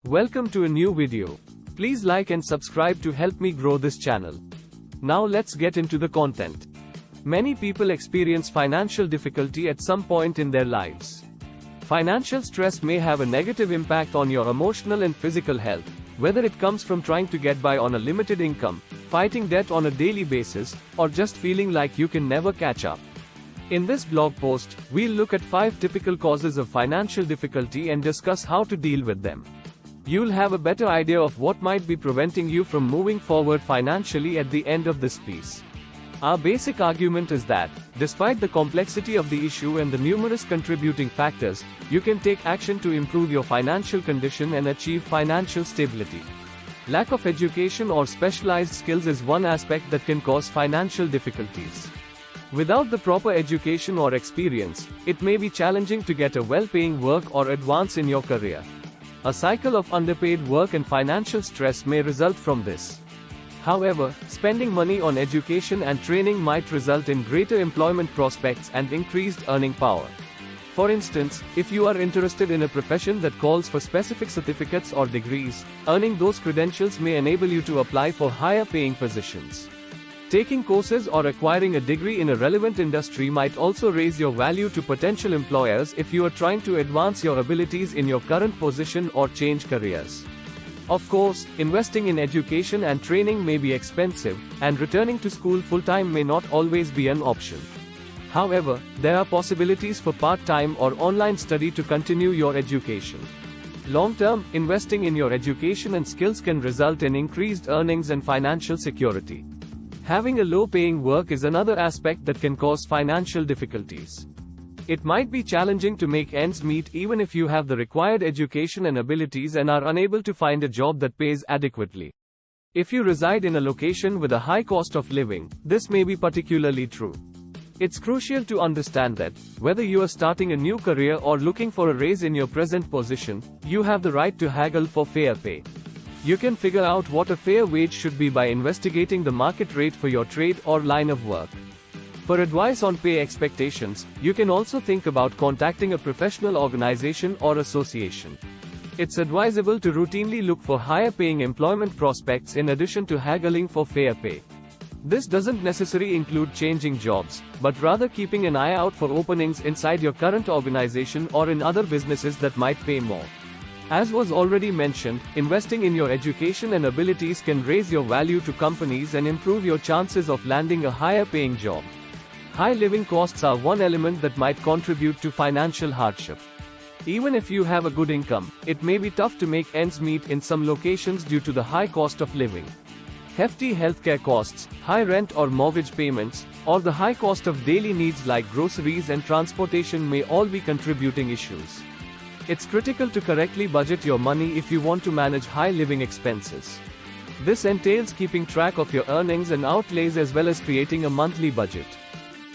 Welcome to a new video. Please like and subscribe to help me grow this channel. Now let's get into the content. Many people experience financial difficulty at some point in their lives. Financial stress may have a negative impact on your emotional and physical health, whether it comes from trying to get by on a limited income, fighting debt on a daily basis, or just feeling like you can never catch up. In this blog post, we'll look at 5 typical causes of financial difficulty and discuss how to deal with them. You'll have a better idea of what might be preventing you from moving forward financially at the end of this piece. Our basic argument is that, despite the complexity of the issue and the numerous contributing factors, you can take action to improve your financial condition and achieve financial stability. Lack of education or specialized skills is one aspect that can cause financial difficulties. Without the proper education or experience, it may be challenging to get a well-paying work or advance in your career. A cycle of underpaid work and financial stress may result from this. However, spending money on education and training might result in greater employment prospects and increased earning power. For instance, if you are interested in a profession that calls for specific certificates or degrees, earning those credentials may enable you to apply for higher paying positions. Taking courses or acquiring a degree in a relevant industry might also raise your value to potential employers if you are trying to advance your abilities in your current position or change careers. Of course, investing in education and training may be expensive, and returning to school full-time may not always be an option. However, there are possibilities for part-time or online study to continue your education. Long-term, investing in your education and skills can result in increased earnings and financial security. Having a low-paying work is another aspect that can cause financial difficulties. It might be challenging to make ends meet even if you have the required education and abilities and are unable to find a job that pays adequately. If you reside in a location with a high cost of living, this may be particularly true. It's crucial to understand that, whether you are starting a new career or looking for a raise in your present position, you have the right to haggle for fair pay. You can figure out what a fair wage should be by investigating the market rate for your trade or line of work. For advice on pay expectations, you can also think about contacting a professional organization or association. It's advisable to routinely look for higher paying employment prospects in addition to haggling for fair pay. This doesn't necessarily include changing jobs, but rather keeping an eye out for openings inside your current organization or in other businesses that might pay more. As was already mentioned, investing in your education and abilities can raise your value to companies and improve your chances of landing a higher paying job. High living costs are one element that might contribute to financial hardship. Even if you have a good income, it may be tough to make ends meet in some locations due to the high cost of living. Hefty healthcare costs, high rent or mortgage payments, or the high cost of daily needs like groceries and transportation may all be contributing issues. It's critical to correctly budget your money if you want to manage high living expenses. This entails keeping track of your earnings and outlays as well as creating a monthly budget.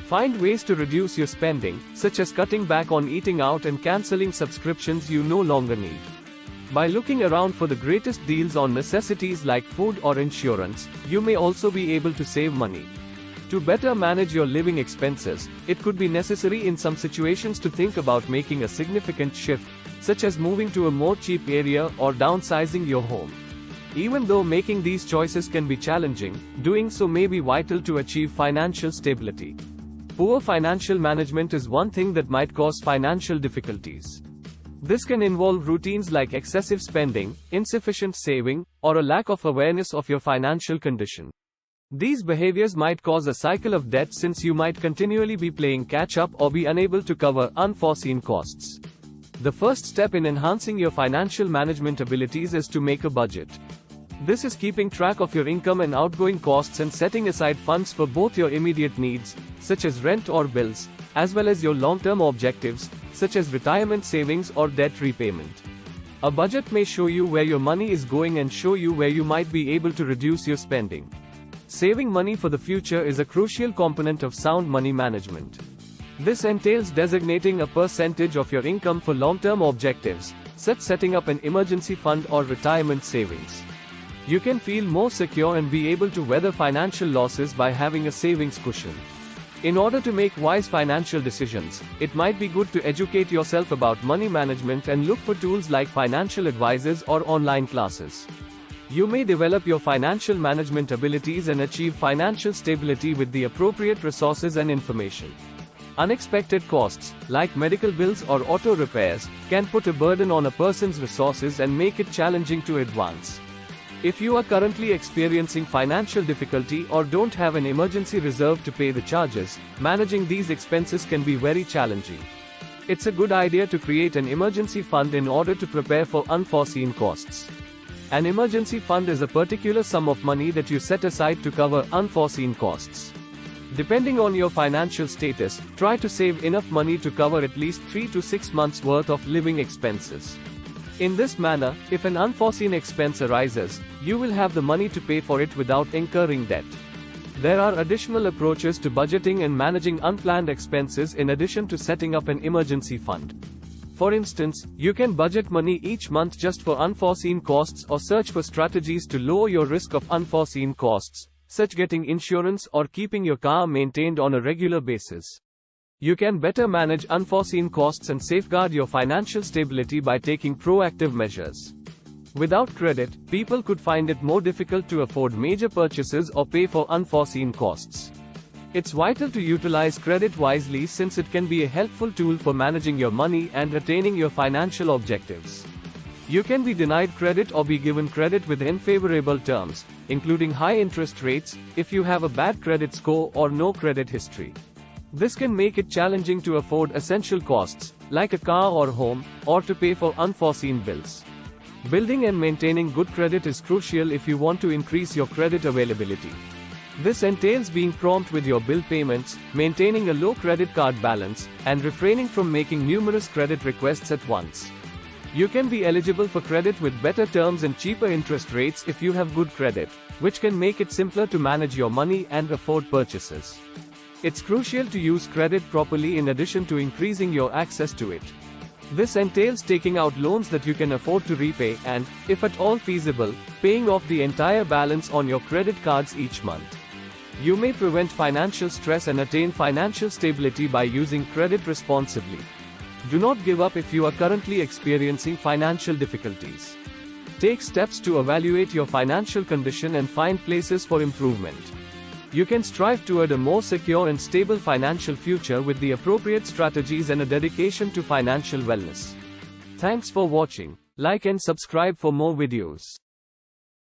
Find ways to reduce your spending, such as cutting back on eating out and canceling subscriptions you no longer need. By looking around for the greatest deals on necessities like food or insurance, you may also be able to save money. To better manage your living expenses, it could be necessary in some situations to think about making a significant shift, such as moving to a more cheap area or downsizing your home. Even though making these choices can be challenging, doing so may be vital to achieve financial stability. Poor financial management is one thing that might cause financial difficulties. This can involve routines like excessive spending, insufficient saving, or a lack of awareness of your financial condition. These behaviors might cause a cycle of debt since you might continually be playing catch-up or be unable to cover unforeseen costs. The first step in enhancing your financial management abilities is to make a budget. This is keeping track of your income and outgoing costs and setting aside funds for both your immediate needs, such as rent or bills, as well as your long-term objectives, such as retirement savings or debt repayment. A budget may show you where your money is going and show you where you might be able to reduce your spending. Saving money for the future is a crucial component of sound money management. This entails designating a percentage of your income for long-term objectives, such as setting up an emergency fund or retirement savings. You can feel more secure and be able to weather financial losses by having a savings cushion. In order to make wise financial decisions, it might be good to educate yourself about money management and look for tools like financial advisors or online classes. You may develop your financial management abilities and achieve financial stability with the appropriate resources and information. Unexpected costs, like medical bills or auto repairs, can put a burden on a person's resources and make it challenging to advance. If you are currently experiencing financial difficulty or don't have an emergency reserve to pay the charges, managing these expenses can be very challenging. It's a good idea to create an emergency fund in order to prepare for unforeseen costs. An emergency fund is a particular sum of money that you set aside to cover unforeseen costs. Depending on your financial status, try to save enough money to cover at least 3 to 6 months worth of living expenses. In this manner, if an unforeseen expense arises, you will have the money to pay for it without incurring debt. There are additional approaches to budgeting and managing unplanned expenses in addition to setting up an emergency fund. For instance, you can budget money each month just for unforeseen costs or search for strategies to lower your risk of unforeseen costs, such as getting insurance or keeping your car maintained on a regular basis. You can better manage unforeseen costs and safeguard your financial stability by taking proactive measures. Without credit, people could find it more difficult to afford major purchases or pay for unforeseen costs. It's vital to utilize credit wisely since it can be a helpful tool for managing your money and attaining your financial objectives. You can be denied credit or be given credit with unfavorable terms, including high interest rates, if you have a bad credit score or no credit history. This can make it challenging to afford essential costs, like a car or home, or to pay for unforeseen bills. Building and maintaining good credit is crucial if you want to increase your credit availability. This entails being prompt with your bill payments, maintaining a low credit card balance, and refraining from making numerous credit requests at once. You can be eligible for credit with better terms and cheaper interest rates if you have good credit, which can make it simpler to manage your money and afford purchases. It's crucial to use credit properly in addition to increasing your access to it. This entails taking out loans that you can afford to repay and, if at all feasible, paying off the entire balance on your credit cards each month. You may prevent financial stress and attain financial stability by using credit responsibly. Do not give up if you are currently experiencing financial difficulties. Take steps to evaluate your financial condition and find places for improvement. You can strive toward a more secure and stable financial future with the appropriate strategies and a dedication to financial wellness. Thanks for watching. Like and subscribe for more videos.